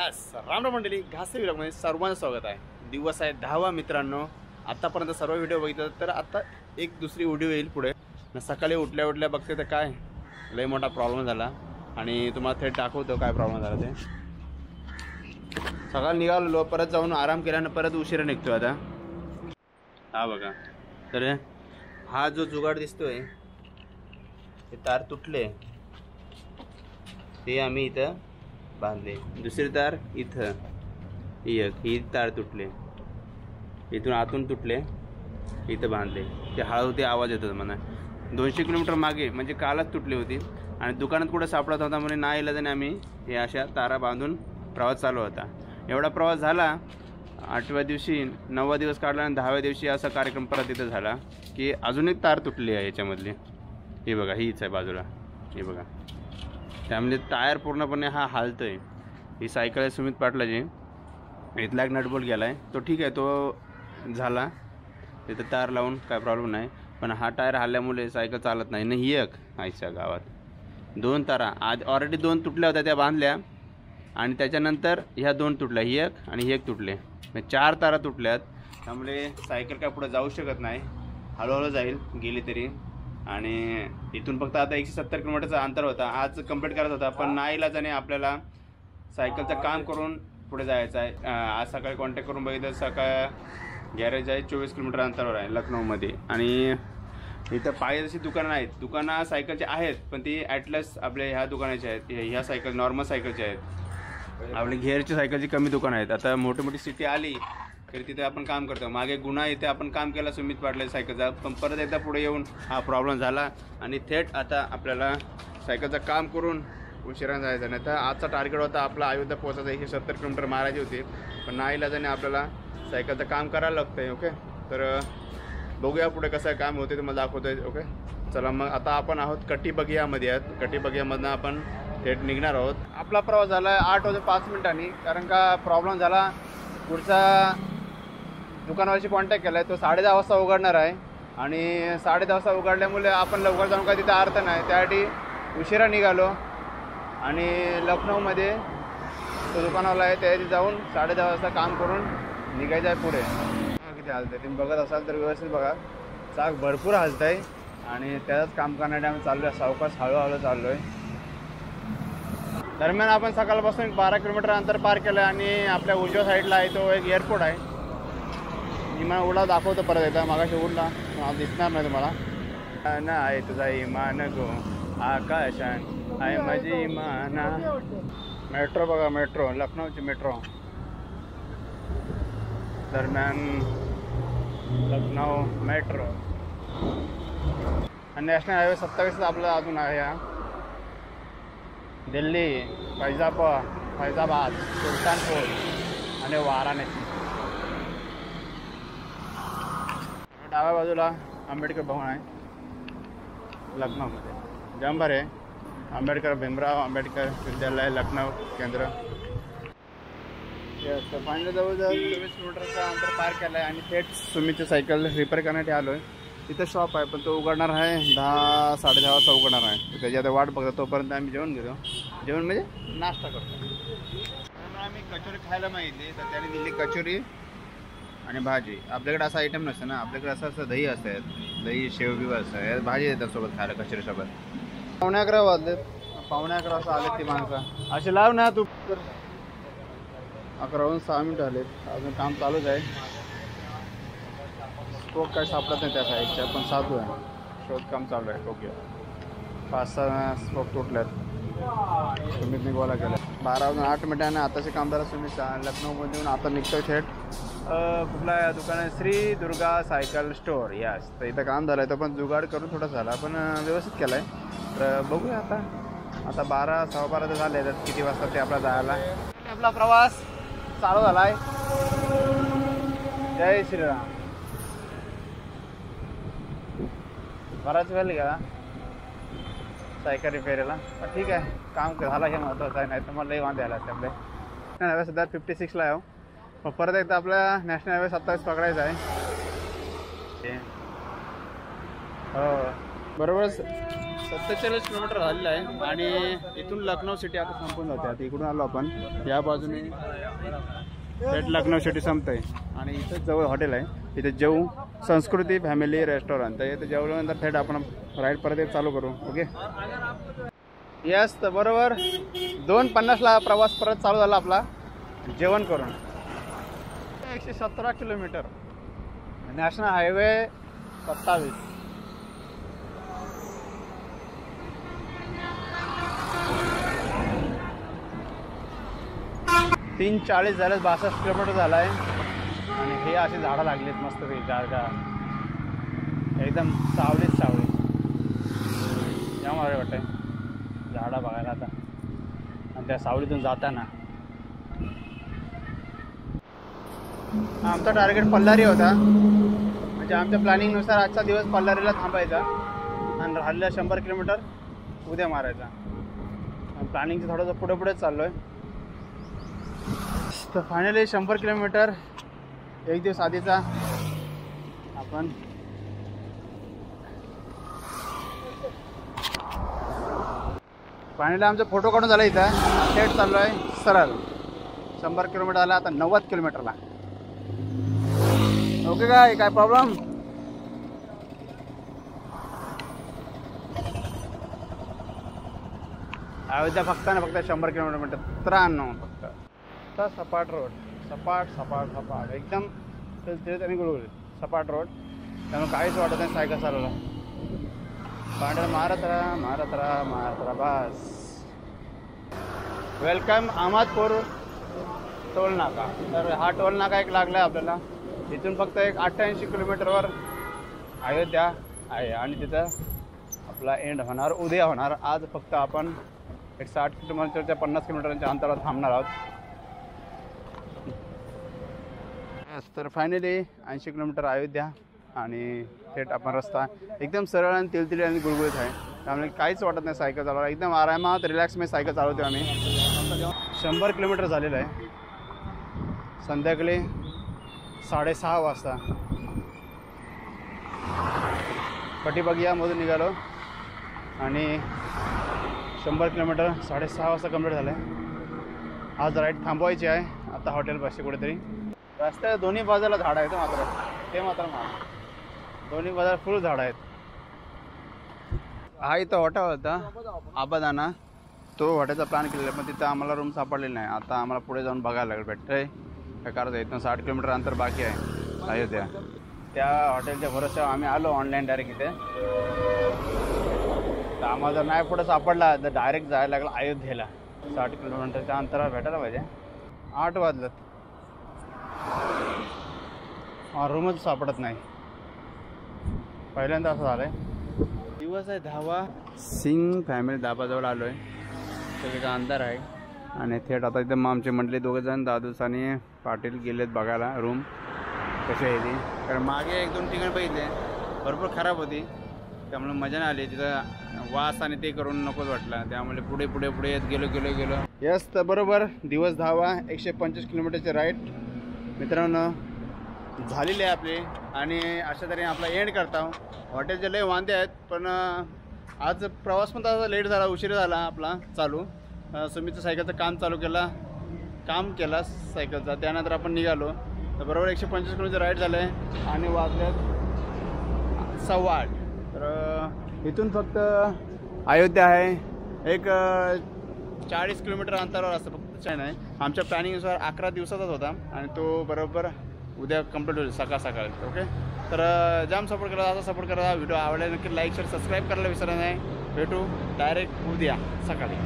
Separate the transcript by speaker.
Speaker 1: Yes Ram मंडळी घासे व्लॉगमध्ये सर्वांचं स्वागत आहे। दिवस आहे 10वा मित्रांनो। आतापर्यंत सर्व व्हिडिओ बघितलं तर आता एक दुसरी व्हिडिओ येईल पुढे। सकाळी उठल्या बघते तर काय लय मोठा प्रॉब्लेम झाला आणि तुम्हाला थेट दाखवतो काय प्रॉब्लेम झाला ते। सकाळी निघालो परत जाऊन आराम केल्यानं परत उशिरा निघतो आता। हा बघा तर हा जो जुगाड दिसतोय ते तार तुटले ते आम्ही इथं बांधले। दुसरी तार इथं ही तार तुटले, इथून आतून तुटले, इथं बांधले। ते हळूहळू आवाज येतो म्हणा 200 किलोमीटर मागे म्हणजे कालच तुटली होती आणि दुकानात कुठं सापडत होता म्हणून नाही इलाजाने आम्ही हे अशा तारा बांधून प्रवास चालू होता। एवढा प्रवास झाला 8व्या दिवशी 9वा दिवस काढला आणि 10व्या दिवशी असा कार्यक्रम परत इथं झाला की अजून एक तार तुटली आहे याच्यामधली। हे बघा हीच आहे बाजूला, हे बघा त्यामुळे टायर पूर्णपणे हा हालतोय। ही सायकल आहे सुमित पाटलाची, इथला एक नटबोल्ट गेला आहे तो ठीक आहे, तो झाला तिथं तार लावून काय प्रॉब्लेम नाही, पण हा टायर हल्ल्यामुळे सायकल चालत नाही। ही एक आईच्या गावात 2 तारा आज ऑलरेडी 2 तुटल्या होत्या त्या बांधल्या आणि त्याच्यानंतर ह्या 2 तुटल्या, ही एक आणि ही एक तुटले, 4 तारा तुटल्यात। त्यामुळे सायकल काय पुढे जाऊ शकत नाही, हळूहळू जाईल गेली तरी। आणि इथून फक्त आता 170 किलोमीटरचा अंतर होता, आज कंप्लीट करायचा होता पण नाईलाजाने आपल्याला सायकलचं काम करून पुढे जायचं आहे। आज सकाळी कॉन्टॅक्ट करून बघितलं सकाळ गॅरेज आहे 24 किलोमीटर अंतरावर आहे लखनौमध्ये आणि इथं पाहिजे तशी दुकानं आहेत। दुकानं सायकलचे आहेत पण ती ॲटलस आपल्या ह्या दुकानाचे आहेत, ह्या सायकल नॉर्मल सायकलचे आहेत। आपल्या घेरची सायकलची कमी दुकानं आहेत। आता मोठी मोठी सिटी आली तरी तिथे आपण काम करतो। मागे गुन्हा इथे आपण काम केलं सुमित पाटला सायकलचा, पण परत एकदा पुढे येऊन हा प्रॉब्लेम झाला आणि थेट आता आपल्याला सायकलचं काम करून उशिरा जायचं। नाही तर आजचा टार्गेट होता आपला अयोध्या पोहोचायचा 170 किलोमीटर मारायची होती, पण नाईलाजाने आपल्याला सायकलचं काम करायला लागतं आहे। ओके तर बघूया पुढे कसं काम होते तुम्हाला दाखवतो आहे। ओके चला मग आता आपण आहोत कटी बगियामध्ये आहेत, कटी बगियामधनं आपण थेट निघणार आहोत। आपला प्रवास झाला आहे 8 वाजून 5 मिनिटांनी, कारण का प्रॉब्लेम झाला पुढचा दुकानावरशी कॉन्टॅक्ट केला आहे, तो 10:30 वाजता उघडणार आहे आणि 10:30 वाजता उघडल्यामुळे आपण लवकर जाऊन काय तिथं अर्थ नाही, त्यासाठी उशिरा निघालो आणि लखनौमध्ये तो दुकानावाला आहे त्या जाऊन 10:30 वाजता काम करून निघायचं आहे पुढे। किती हलत आहे तुम्ही बघत असाल तर व्यवस्थित बघा, चाक भरपूर हलत आहे आणि त्याच काम करण्यासाठी आम्ही चाललो आहे, सावकाश हळूहळू चाललो आहे। दरम्यान आपण सकाळपासून 12 किलोमीटर अंतर पार केलं आहे आणि आपल्या उजव्या साईडला आहे तो एक एअरपोर्ट आहे। विमान उडा दाखवतो परत एकदा, मागाशी उडला दिसणार नाही तुम्हाला। ना आहे तुझा इमान गो आकाशान आहे माझी इमाना। मेट्रो बघा, मेट्रो लखनौची मेट्रो दरम्यान लखनौ मेट्रो आणि नॅशनल हायवे 27 आपला अजून आहे। हा दिल्ली, फैजाबाद, सुलतानपूर आणि वाराणसी। डाव्या बाजूला आंबेडकर भवन आहे लखनौमध्ये, जंबर आहे आंबेडकर भीमराव आंबेडकर विद्यालय लखनौ केंद्र। फायनली जवळजवळ 24 किलोमीटरचा अंतर पार केलं आहे आणि थेट सुमितची सायकल रिपेअर करण्यासाठी आलो आहे। तिथं शॉप आहे पण तो उघडणार आहे 10-10:30 वाजता उघडणार आहे, त्याची आता वाट बघतो। तोपर्यंत आम्ही जेवण घेतो, जेवण म्हणजे नाश्ता करतो। त्यामुळे आम्ही कचोरी खायला मागितली तर त्याने दिली कचोरी आणि भाजी। आपल्याकडे असा आयटम नसतं ना, आपल्याकडे असं दही असतं, दही शेव बिव असतं, भाजी देतात सोबत खायला कचोरीसोबत। 11:15 वाजलेत, 11:15 वाजता आलेत ती माणसं असे लाव ना तू। 11:06 मिनिटं आलेत, अजून काम चालूच आहे। स्टोक काय सापडत नाही त्या साईडच्या, पण साधू आहे, शोधकाम चालू आहे। ओके 5-6 स्टोक तुटल्यात, सुमितने गोळा केला। 12:08 मिनिटांनी आताचे कामदार सुमित लखनौमधून आता निघतो थेट कुठला दुकान आहे Shri Durga cycle store. Yes तर इथं काम झालं आहे, तो पण जुगाड करून थोडा झाला पण व्यवस्थित केला आहे। तर बघूया आता 12-12:15 झाले तर किती वाजता ते आपला जायला। आपला प्रवास चालू झाला आहे। जय श्रीराम। बराच वेळ गेला सायकल रिपेअरला, पण ठीक आहे काम झालं हे महत्त्वाचं आहे, नाही तर मला लई वांदे आला असते। आपले नॅशनल हायवे सध्या 56ला आहे, मग परत एकदा आपल्या नॅशनल हायवे 27 पकडायचा आहे। हो बरोबर 47 किलोमीटर झालेलं आहे आणि इथून लखनौ सिटी आता संपून जाते. आता इकडून आलो आपण या बाजूने थेट लखनौ सिटी संपते आणि इथं जवळ हॉटेल आहे. इथे जेऊ संस्कृती फॅमिली रेस्टॉरंट. तर इथे जेवल्यानंतर थेट आपण राईड परत एक चालू करू. Okay yes. तर बरोबर 2:50ला प्रवास परत चालू झाला आपला जेवण करून. 117 किलोमीटर नॅशनल हायवे 27. 3:40 झाले. 62 किलोमीटर झाला आहे आणि हे असे झाडं लागलेत मस्तपैकी गारगार एकदम सावळीच सावळी. यामुळे वाटतंय झाडं बघायला आता आणि त्या सावळीतून जाताना. आमचा टार्गेट पल्लारी होता. म्हणजे आमच्या प्लॅनिंगनुसार आजचा दिवस पल्लारीला थांबायचा आणि राहिलेला 100 किलोमीटर उद्या मारायचा. प्लॅनिंगचं थोडंसं पुढे पुढेच चाललो आहे. तर फायनली 100 किलोमीटर एक दिवस आधीचा आपण फायनली आमचा फोटो काढून झाला. इथं थेट चाललो आहे सरळ 100 किलोमीटर आला. आता 90 किलोमीटरला. ओके काय प्रॉब्लेम. अयोध्या फक्त ना फक्त 100 किलोमीटर 93 फक्त. तर सपाट रोड सपाट एकदम आणि गुळगुळीत सपाट रोड. त्यामुळे काहीच वाटत नाही सायकल चालवला. पांढरा मारत राहा बस. वेलकम अहमदपूर टोल नाका. तर हा टोल नाका एक लागला आहे आपल्याला. इथून फक्त एक 88 किलोमीटरवर अयोध्या आहे आणि तिथं आपला एंड होणार उद्या होणार. आज फक्त आपण 160 किलोमीटरच्या 50 किलोमीटरच्या अंतरावर थांबणार आहोत. तर फायनली 80 किलोमीटर अयोध्या आणि थेट आपण रस्ता एकदम सरळ आणि तिलतिली आणि गुळगुळीत आहे. त्यामुळे काहीच वाटत नाही सायकल चालवायला. एकदम आरामात रिलॅक्स मी सायकल चालवतो आम्ही. 100 किलोमीटर झालेलं आहे. संध्याकाळी 6:30 वाजता पटीबगियामधून निघालो आणि 100 किलोमीटर 6:30 वाजता कंप्लीट झालं आहे. आज राईड थांबवायची आहे आता हॉटेलपाशी कुठेतरी. रस्त्याच्या दोन्ही बाजूला झाडं आहेत मात्र दोन्ही बाजूला फुल झाडं आहेत. हा इथं हॉटेल होता आबादाना. तो हॉटेलचा प्लॅन केलेला पण तिथं आम्हाला रूम सापडलेली नाही. आता आम्हाला पुढे जाऊन बघायला लागेल भेटतंय काय करायचं. इथून 60 किलोमीटर अंतर बाकी आहे अयोध्या. त्या हॉटेलच्या भरोश्यावर आम्ही आलो ऑनलाईन डायरेक्ट इथे. तर आम्हाला जर नाही पुढे सापडला तर डायरेक्ट जायला लागलं अयोध्येला. 60 किलोमीटरच्या अंतरावर भेटायला पाहिजे. 8 वाजलं रूमच सापडत नाही. पहिल्यांदा असं झालं आहे. दिवस आहे 10वा. सिंग फॅमिली धाबाजवळ आलो आहे. सगळीकडे अंधार आहे आणि थेट आता इथं मग आमचे म्हटले 2 जण दादूस आणि पाटील गेलेत बघायला रूम कशी आहे ती. कारण मागे 1-2 ठिकाण बघितले भरपूर खराब होती. त्यामुळे मजा नाही आली. तिथं वास आणि ते करून नकोच वाटलं. त्यामुळे पुढे येत गेलो. यस. तर बरोबर दिवस 10वा 125 किलोमीटरचे राईड मित्रांनो झालेले आहे आपले. आणि अशा तऱ्हेने आपला एंड करता. हॉटेलचे लय वांदे आहेत पण आज प्रवास पण तसा लेट झाला उशीर झाला आपला चालू. सुमितचं सायकलचं काम केला सायकलचा. त्यानंतर आपण निघालो. तर बरोबर 125 किलोमीटर राईड झालं आहे आणि वाजल्यात 8:15. तर इथून फक्त अयोध्या आहे एक 40 किलोमीटर अंतरावर असतं फक्त. नाही आमच्या प्लॅनिंगनुसार 11 दिवसाचाच होता आणि तो बरोबर उद्या कंप्लीट होईल सकाळ. ओके. तर जाम सपोर्ट करा. असा सपोर्ट करा. व्हिडिओ आवडला नक्की लाईक शेअर सबस्क्राईब करायला विसरा नाही. भेटू डायरेक्ट उद्या सकाळी.